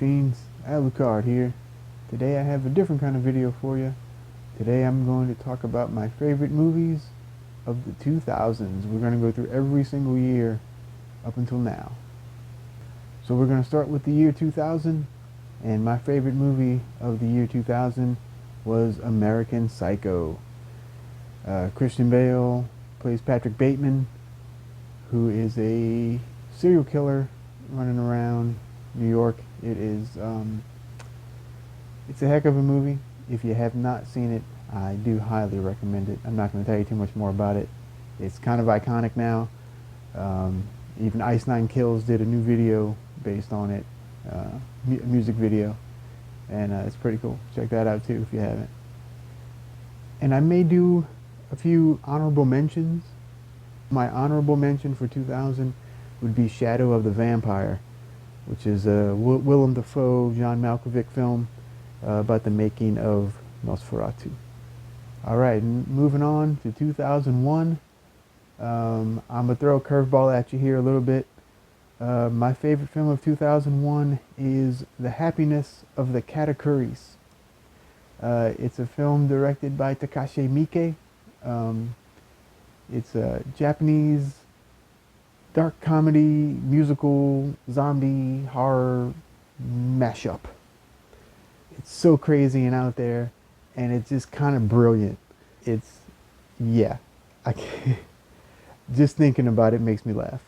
Fiends, Lucard here. Today I have a different kind of video for you. Today I'm going to talk about my favorite movies of the 2000s. We're going to go through every single year up until now. So we're going to start with the year 2000, and my favorite movie of the year 2000 was American Psycho. Christian Bale plays Patrick Bateman, who is a serial killer running around New York. It's a heck of a movie. If you have not seen it, I do highly recommend it. I'm not going to tell you too much more about it. It's kind of iconic now. Even Ice Nine Kills did a new video based on it, a music video, and it's pretty cool. Check that out too if you haven't. And I may do a few honorable mentions. My honorable mention for 2000 would be Shadow of the Vampire, which is a Willem Dafoe, John Malkovich film about the making of Nosferatu. All right, moving on to 2001. I'm going to throw a curveball at you here a little bit. My favorite film of 2001 is The Happiness of the Katakuris. It's a film directed by Takashi Miike. It's a Japanese dark comedy, musical, zombie, horror mashup. It's so crazy and out there, and it's just kind of brilliant. Yeah, I can't, just thinking about it makes me laugh.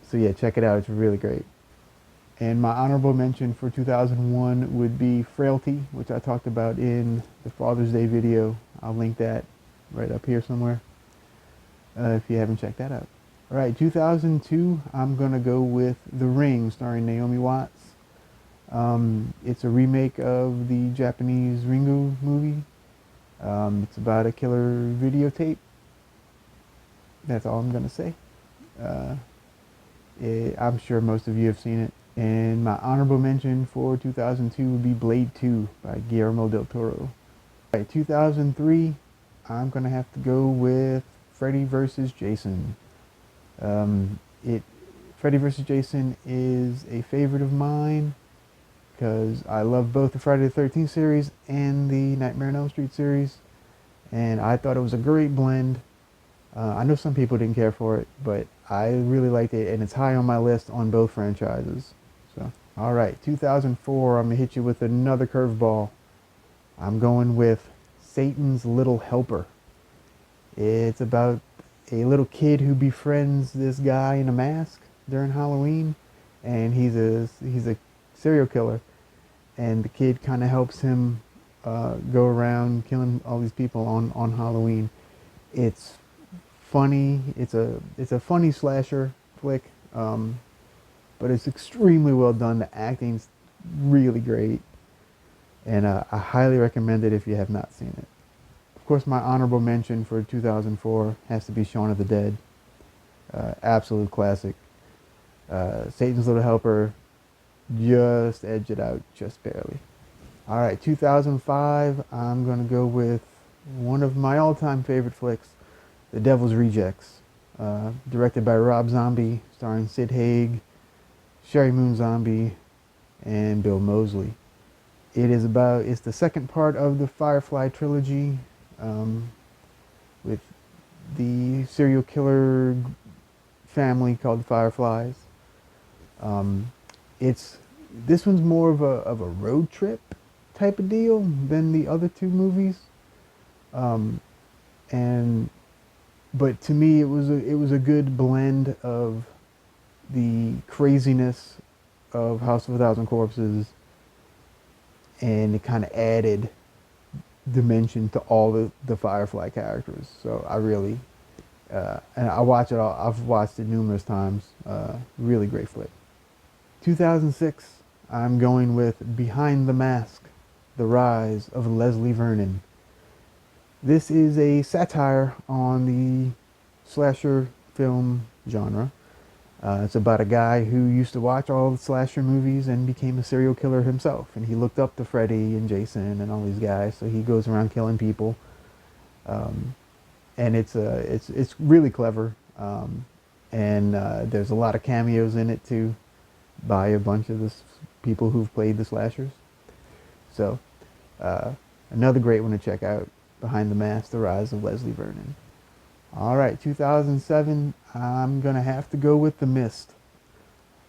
So yeah, check it out. It's really great. And my honorable mention for 2001 would be Frailty, which I talked about in the Father's Day video. I'll link that right up here somewhere if you haven't checked that out. All right, 2002, I'm going to go with The Ring, starring Naomi Watts. It's a remake of the Japanese Ringu movie. It's about a killer videotape. That's all I'm going to say. I'm sure most of you have seen it. And my honorable mention for 2002 would be Blade 2 by Guillermo del Toro. All right, 2003, I'm going to have to go with Freddy vs. Jason. Freddy vs. Jason is a favorite of mine because I love both the Friday the 13th series and the Nightmare on Elm Street series, and I thought it was a great blend. I know some people didn't care for it, but I really liked it, and it's high on my list on both franchises. So, all right, 2004, I'm gonna hit you with another curveball. I'm going with Satan's Little Helper. It's about a little kid who befriends this guy in a mask during Halloween, and he's a serial killer, and the kid kind of helps him go around killing all these people on Halloween. It's funny. It's a funny slasher flick, but it's extremely well done. The acting's really great, and I highly recommend it if you have not seen it. Of course, my honorable mention for 2004 has to be Shaun of the Dead. Absolute classic. Satan's Little Helper just edged it out, just barely. All right, 2005, I'm going to go with one of my all-time favorite flicks, The Devil's Rejects, directed by Rob Zombie, starring Sid Haig, Sherry Moon Zombie, and Bill Moseley. It's the second part of the Firefly trilogy, with the serial killer family called the Fireflies. This one's more of a road trip type of deal than the other two movies, but to me it was a good blend of the craziness of House of a Thousand Corpses, and it kind of added dimension to all the Firefly characters. So I really and I watch it all. I've watched it numerous times. Really great flick. 2006, I'm going with Behind the Mask, The Rise of Leslie Vernon. This is a satire on the slasher film genre. It's about a guy who used to watch all the slasher movies and became a serial killer himself. And he looked up to Freddy and Jason and all these guys, so he goes around killing people. And it's really clever. And there's a lot of cameos in it too, by a bunch of the people who've played the slashers. So, uh, another great one to check out, Behind the Mask, The Rise of Leslie Vernon. All right, 2007, I'm going to have to go with The Mist.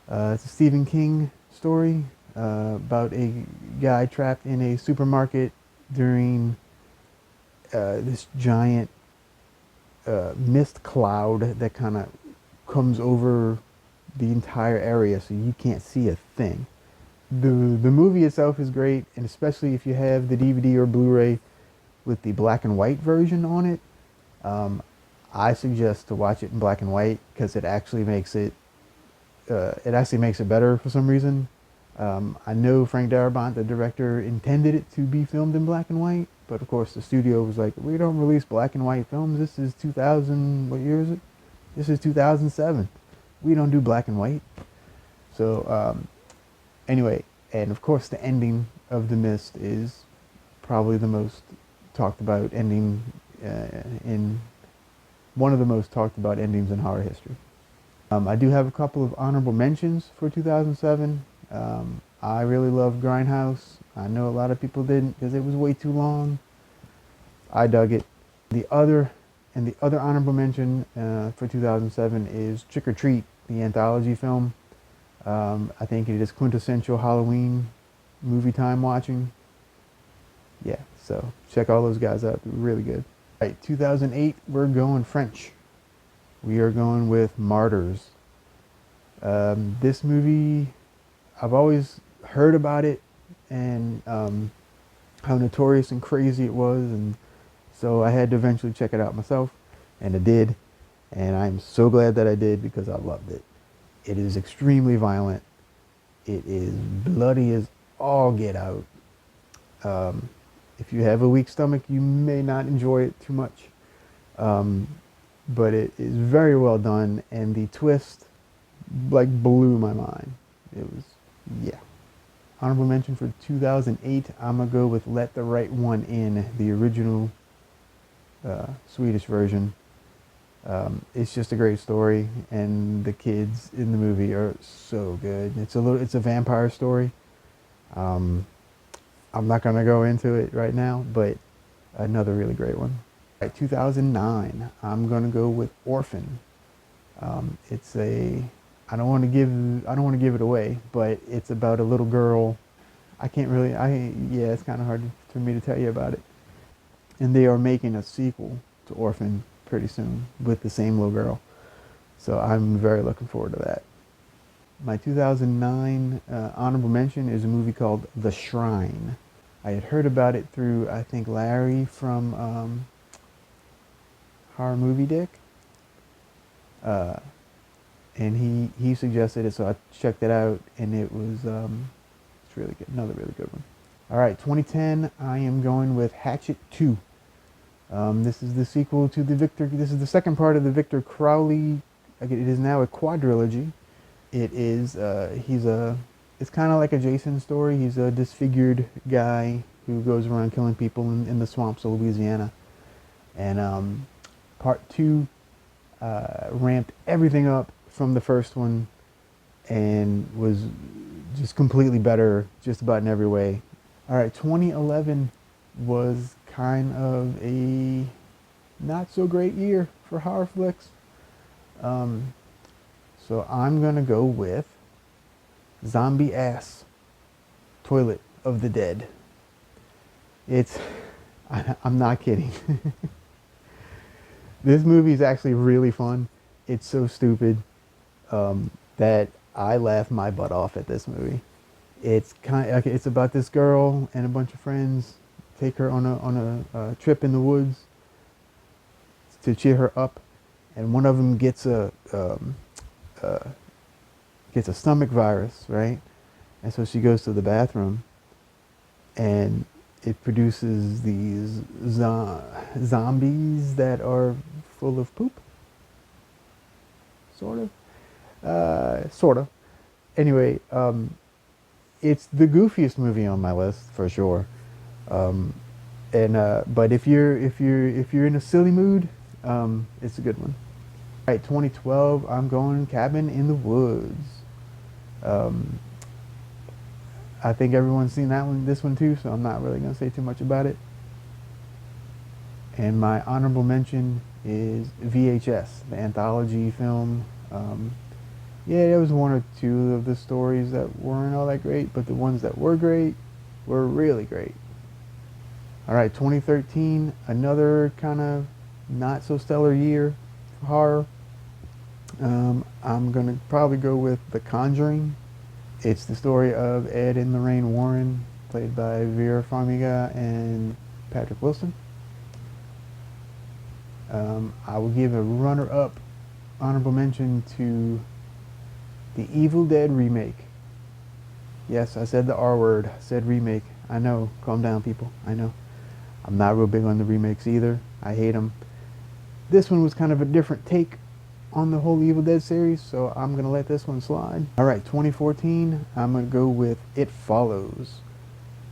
It's a Stephen King story about a guy trapped in a supermarket during this giant mist cloud that kind of comes over the entire area, so you can't see a thing. The movie itself is great, and especially if you have the DVD or Blu-ray with the black and white version on it, I suggest to watch it in black and white because it actually makes it better for some reason. I know Frank Darabont, the director, intended it to be filmed in black and white, but of course the studio was like, we don't release black and white films. This is 2000, what year is it? This is 2007. We don't do black and white. So anyway, and of course the ending of The Mist is probably the most talked about ending in one of the most talked about endings in horror history. I do have a couple of honorable mentions for 2007. I really love Grindhouse. I know a lot of people didn't because it was way too long. I dug it. The other honorable mention for 2007 is Trick or Treat, the anthology film. I think it is quintessential Halloween movie time watching. Yeah, so check all those guys out. They're really good. All right, 2008, we're going French. We are going with Martyrs. This movie, I've always heard about it and how notorious and crazy it was, and so I had to eventually check it out myself, and I did, and I'm so glad that I did because I loved it. It is extremely violent. It is bloody as all get out. If you have a weak stomach, you may not enjoy it too much. But it is very well done, and the twist like blew my mind. It was, yeah. Honorable mention for 2008, I'm gonna go with Let the Right One In, the original Swedish version. It's just a great story, and the kids in the movie are so good. It's a vampire story. I'm not gonna go into it right now, but another really great one. At 2009, I'm gonna go with Orphan. It's a, I don't want to give it away, but it's about a little girl. Yeah, it's kind of hard for me to tell you about it. And they are making a sequel to Orphan pretty soon with the same little girl. So I'm very looking forward to that. My 2009 honorable mention is a movie called The Shrine. I had heard about it through, I think, Larry from Horror Movie Dick. And he suggested it, so I checked it out, and it was it's really good. Another really good one. All right, 2010, I am going with Hatchet 2. This is the sequel to this is the second part of the Victor Crowley, it is now a quadrilogy. It is, it's kind of like a Jason story. He's a disfigured guy who goes around killing people in the swamps of Louisiana. And part 2 ramped everything up from the first one and was just completely better just about in every way. All right, 2011 was kind of a not so great year for horror flicks. So I'm gonna go with Zombie Ass Toilet of the Dead. I'm not kidding. This movie is actually really fun. It's so stupid that I laugh my butt off at this movie. It's about this girl and a bunch of friends take her on a trip in the woods to cheer her up, and one of them gets a stomach virus, right? And so she goes to the bathroom, and it produces these zombies that are full of poop. Sort of. Anyway, it's the goofiest movie on my list for sure. But if you're in a silly mood, it's a good one. All right, 2012, I'm going Cabin in the Woods. I think everyone's seen this one too, so I'm not really going to say too much about it. And my honorable mention is VHS, the anthology film. Yeah, there was one or two of the stories that weren't all that great, but the ones that were great were really great. All right, 2013, another kind of not so stellar year for horror. I'm gonna probably go with The Conjuring. It's the story of Ed and Lorraine Warren, played by Vera Farmiga and Patrick Wilson. I will give a runner-up honorable mention to the Evil Dead remake. Yes, I said the R word. I said remake. I know. Calm down, people. I know. I'm not real big on the remakes either. I hate them. This one was kind of a different take on the whole Evil Dead series, so I'm going to let this one slide. Alright, 2014, I'm going to go with It Follows.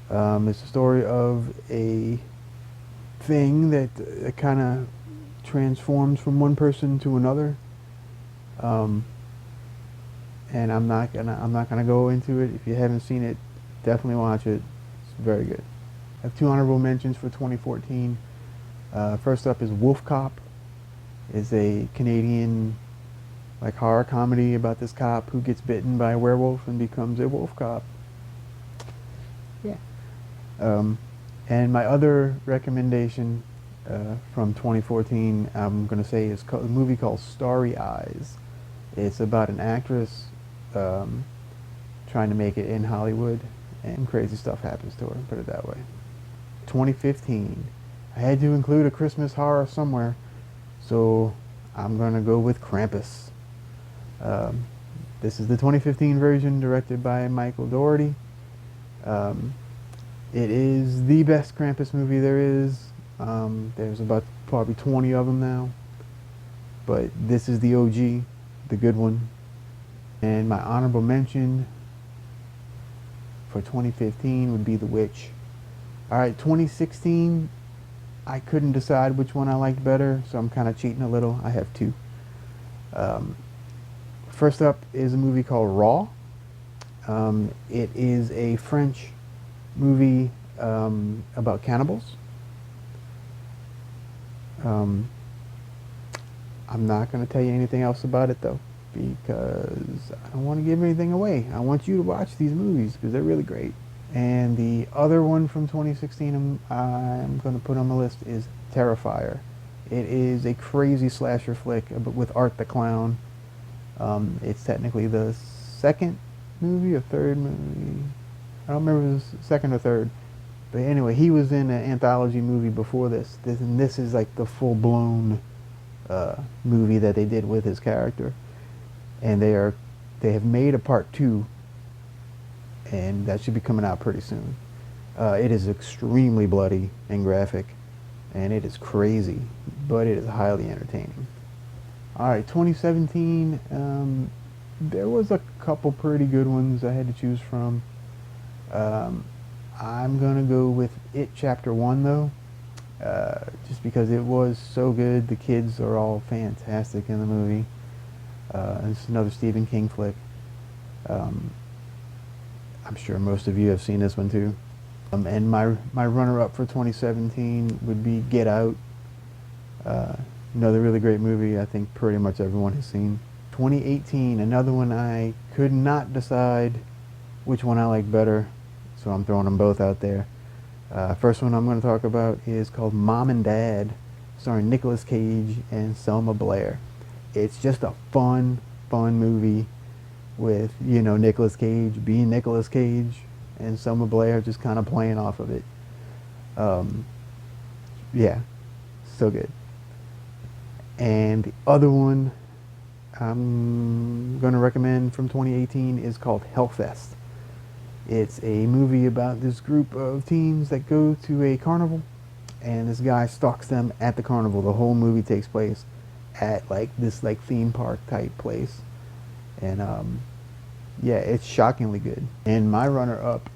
It's the story of a thing that kind of transforms from one person to another. And I'm not gonna go into it. If you haven't seen it, definitely watch it. It's very good. I have two honorable mentions for 2014. First up is Wolf Cop. It's a Canadian horror comedy about this cop who gets bitten by a werewolf and becomes a wolf cop. Yeah. And my other recommendation from 2014, I'm gonna say, is a movie called Starry Eyes. It's about an actress trying to make it in Hollywood, and crazy stuff happens to her, put it that way. 2015, I had to include a Christmas horror somewhere, so I'm gonna go with Krampus. This is the 2015 version, directed by Michael Dougherty. It is the best Krampus movie there is. There's about probably 20 of them now, but this is the OG, the good one. And my honorable mention for 2015 would be The Witch. Alright, 2016, I couldn't decide which one I liked better, so I'm kind of cheating a little. I have two. First up is a movie called Raw. It is a French movie about cannibals. I'm not going to tell you anything else about it though, because I don't want to give anything away. I want you to watch these movies because they're really great. And the other one from 2016 I'm going to put on the list is Terrifier. It is a crazy slasher flick with Art the Clown. It's technically the second movie or third movie. I don't remember if it was second or third. But anyway, he was in an anthology movie before this. And this is like the full-blown movie that they did with his character. And they have made a part 2, and that should be coming out pretty soon. It is extremely bloody and graphic, and it is crazy, but it is highly entertaining. Alright, 2017, there was a couple pretty good ones I had to choose from. I'm gonna go with It Chapter 1 though, just because it was so good. The kids are all fantastic in the movie. It's another Stephen King flick. I'm sure most of you have seen this one too. And my runner-up for 2017 would be Get Out. Another really great movie I think pretty much everyone has seen. 2018, another one I could not decide which one I like better, so I'm throwing them both out there. First one I'm going to talk about is called Mom and Dad, starring Nicolas Cage and Selma Blair. It's just a fun movie with, you know, Nicolas Cage being Nicolas Cage and Selma Blair just kind of playing off of it. Yeah, so good. And the other one I'm going to recommend from 2018 is called Hellfest. It's a movie about this group of teens that go to a carnival, and this guy stalks them at the carnival. The whole movie takes place at this theme park type place, and yeah, it's shockingly good. And my runner-up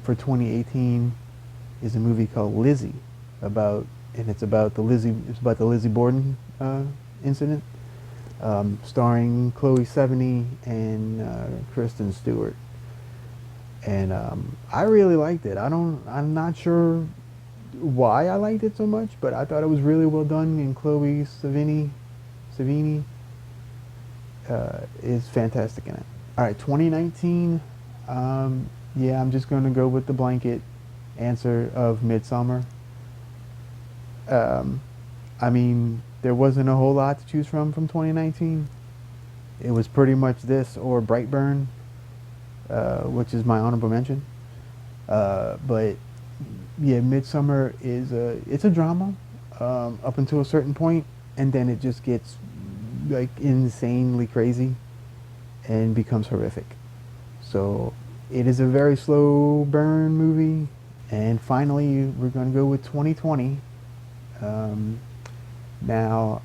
for 2018 is a movie called Lizzie, it's about the Lizzie Borden incident, starring Chloe Sevigny and Kristen Stewart. and I really liked it. I'm not sure why I liked it so much, but I thought it was really well done. And Chloe Savini is fantastic in it. All right, 2019. Yeah, I'm just going to go with the blanket answer of Midsummer. Um, I mean, there wasn't a whole lot to choose from 2019. It was pretty much this or Brightburn, which is my honorable mention. But yeah, Midsummer is it's a drama up until a certain point, and then it just gets like insanely crazy and becomes horrific. So it is a very slow burn movie. And finally, we're going to go with 2020. Um, Now,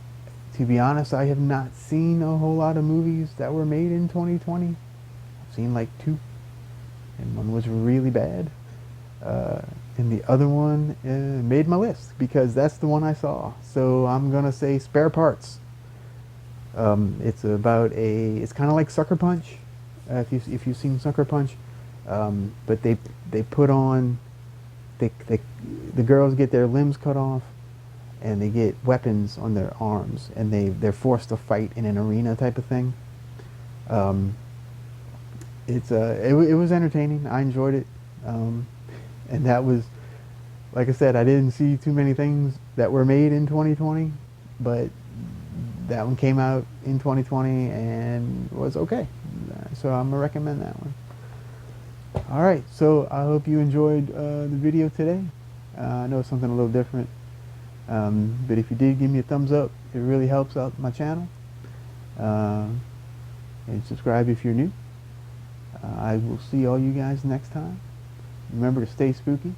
to be honest, I have not seen a whole lot of movies that were made in 2020. I've seen like two, and one was really bad. Uh, and the other one made my list because that's the one I saw. So I'm gonna say Spare Parts. It's about it's kind of like Sucker Punch, if you've seen Sucker Punch, but they put on they the girls get their limbs cut off, and they get weapons on their arms, and they're forced to fight in an arena type of thing. Um, it was entertaining. I enjoyed it, and that was, like I said, I didn't see too many things that were made in 2020, but that one came out in 2020 and was okay. So I'm gonna recommend that one. All right, so I hope you enjoyed the video today. I know it's something a little different. But if you did, give me a thumbs up. It really helps out my channel. And subscribe if you're new. I will see all you guys next time. Remember to stay spooky.